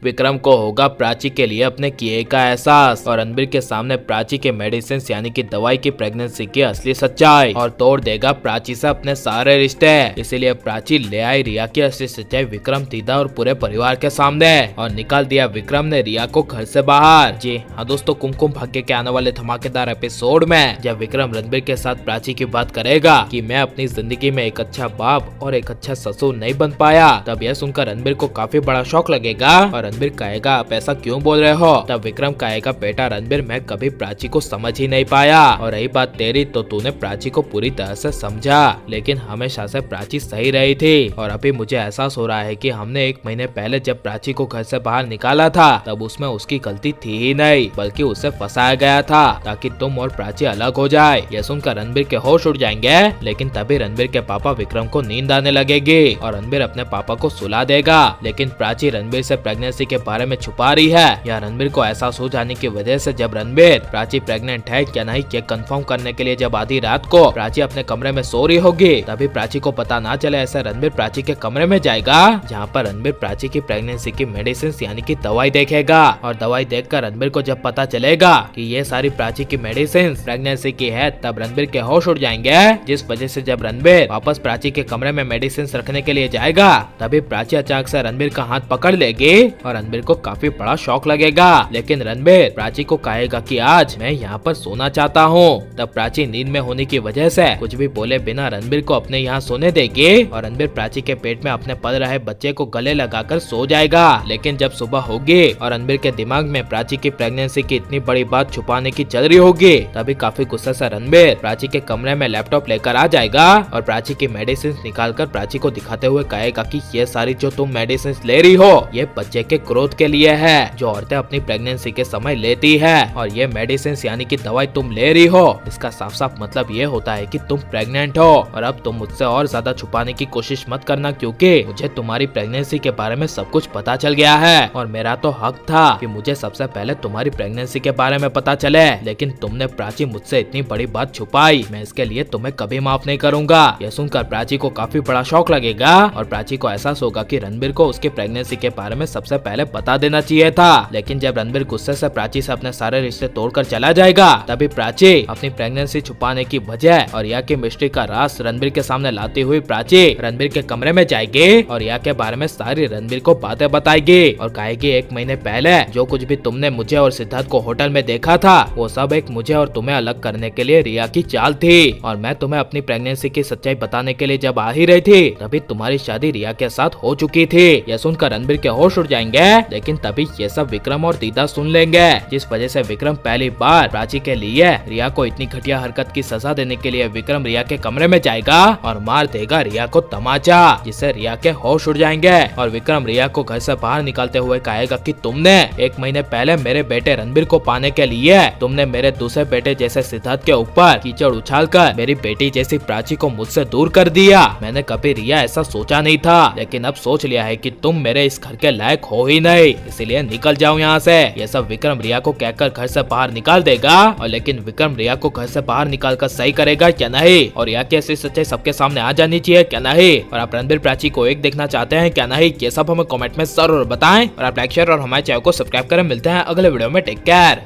विक्रम को होगा प्राची के लिए अपने किए का एहसास और रणबीर के सामने प्राची के मेडिसिन यानी कि दवाई की प्रेगनेंसी की असली सच्चाई और तोड़ देगा प्राची से अपने सारे रिश्ते। इसीलिए प्राची ले आई रिया की असली सच्चाई विक्रम, दीदा और पूरे परिवार के सामने और निकाल दिया विक्रम ने रिया को घर से बाहर। जी हाँ दोस्तों, कुमकुम भाग्य के आने वाले धमाकेदार एपिसोड में जब विक्रम रणबीर के साथ प्राची की बात करेगा कि मैं अपनी जिंदगी में एक अच्छा बाप और एक अच्छा ससुर नहीं बन पाया, तब यह सुनकर रणबीर को काफी बड़ा शौक लगेगा और रणबीर कहेगा आप ऐसा क्यों बोल रहे हो। तब विक्रम कहेगा बेटा रणबीर, मैं कभी प्राची को समझ ही नहीं पाया और रही बात तेरी तो तूने प्राची को पूरी तरह से समझा, लेकिन हमेशा से प्राची सही रही थी और अभी मुझे एहसास हो रहा है कि हमने 1 महीने पहले जब प्राची को घर से बाहर निकाला था तब उसमें उसकी गलती थी ही नहीं, बल्कि उसे फंसाया गया था ताकि तुम और प्राची अलग हो जाए। यह सुनकर रणबीर के होश उड़ जाएंगे, लेकिन तभी रणबीर के पापा विक्रम को नींद आने लगेगी और रणबीर अपने पापा को सुला देगा। लेकिन प्राची रणबीर से प्रेगनेंसी के बारे में छुपा रही है। यह रणबीर को एहसास हो जाने की वजह से जब रणबीर प्राची प्रेग्नेंट है क्या नहीं ये कंफर्म करने के लिए जब आधी रात को प्राची अपने कमरे में सो रही होगी, तभी प्राची को पता ना चले ऐसा रणबीर प्राची के कमरे में जाएगा जहाँ पर रणबीर प्राची की प्रेगनेंसी की मेडिसिन यानी कि दवाई देखेगा और दवाई देखकर रणबीर को जब पता चलेगा कि ये सारी प्राची की मेडिसिन प्रेगनेंसी की है, तब रणबीर के होश उड़ जाएंगे। जिस वजह से जब रणबीर वापस प्राची के कमरे में मेडिसिन रखने के लिए जाएगा, तभी प्राची अचानक से रणबीर का हाथ पकड़ लेगी और रणबीर को काफी बड़ा शौक लगेगा। लेकिन रणबीर प्राची को कहेगा कि आज मैं यहाँ पर सोना चाहता हूँ। तब प्राची नींद में होने की वजह से कुछ भी बोले बिना रणबीर को अपने यहाँ सोने देगी और रणबीर प्राची के पेट में अपने पल रहे बच्चे को गले लगाकर सो जाएगा। लेकिन जब सुबह होगी और रणबीर के दिमाग में प्राची की प्रेगनेंसी की इतनी बड़ी बात छुपाने की चल रही होगी, तभी काफी गुस्से से रणबीर प्राची के कमरे में लैपटॉप लेकर आ जाएगा और प्राची की मेडिसिन निकालकर प्राची को दिखाते हुए कहेगा कि ये सारी जो तुम मेडिसिन ले रही हो ये बच्चे के ग्रोथ के लिए है जो औरतें अपनी प्रेगनेंसी के समय लेती है, और ये मेडिसिन यानी कि दवाई तुम ले रही हो इसका साफ साफ मतलब ये होता है कि तुम प्रेग्नेंट हो। और अब तुम मुझसे और ज्यादा छुपाने की कोशिश मत करना, क्योंकि मुझे तुम्हारी प्रेगनेंसी के बारे में सब कुछ पता चल गया है और मेरा तो हक था कि मुझे सबसे पहले तुम्हारी प्रेगनेंसी के बारे में पता चले। लेकिन तुमने प्राची मुझसे इतनी बड़ी बात छुपाई, मैं इसके लिए तुम्हें कभी माफ नहीं करूंगा। यह सुनकर प्राची को काफी बड़ा शौक लगेगा और प्राची को एहसास होगा कि रणबीर को उसकी प्रेगनेंसी के बारे में सबसे पहले बता देना चाहिए था। लेकिन जब रणबीर गुस्से से प्राची से अपने सारे रिश्ते तोड़कर चला जाएगा, तभी प्राची अपनी प्रेगनेंसी छुपाने की वजह और रिया की मिस्ट्री का राज रणबीर के सामने लाती हुई प्राची रणबीर के कमरे में जाएगी और रिया के बारे में सारी रणबीर को बातें बताएगी और कहेगी 1 महीने पहले जो कुछ भी तुमने मुझे और सिद्धार्थ को होटल में देखा था वो सब एक मुझे और तुम्हें अलग करने के लिए रिया की चाल थी, और मैं तुम्हें अपनी प्रेगनेंसी की सच्चाई बताने के लिए जब आ ही रही थी तभी तुम्हारी शादी रिया के साथ हो चुकी थी। यह सुनकर रणबीर के होश उड़ जाएंगे, लेकिन तभी ये सब विक्रम और दीदा सुन लेंगे, जिस वजह से विक्रम पहली बार प्राची के लिए रिया को इतनी घटिया हरकत की सजा देने के लिए विक्रम रिया के कमरे में जाएगा और मार देगा रिया को तमाचा, जिससे रिया के होश उड़ जाएंगे। और विक्रम रिया को घर से बाहर निकालते हुए कहेगा कि तुमने 1 महीने पहले मेरे बेटे रणबीर को पाने के लिए तुमने मेरे दूसरे बेटे जैसे सिद्धार्थ के ऊपर कीचड़ उछालकर मेरी बेटी जैसी प्राची को मुझसे दूर कर दिया। मैंने कभी रिया ऐसा सोचा नहीं था, लेकिन अब सोच लिया है कि तुम मेरे इस घर के लायक हो ही नहीं, इसीलिए निकल जाओ यहाँ से। ये सब विक्रम रिया को कहकर घर से बाहर निकाल देगा, और लेकिन विक्रम रिया को घर से बाहर निकाल कर सही करेगा क्या नहीं, और रिया की ऐसी सच्चाई सबके सामने आ जानी चाहिए क्या नहीं, और आप रणबीर प्राची को एक देखना चाहते हैं क्या नहीं, ये सब हमें कमेंट में जरूर बताएं और आप लाइक शेयर और हमारे चैनल को सब्सक्राइब करें। मिलते हैं अगले वीडियो में, टेक केयर।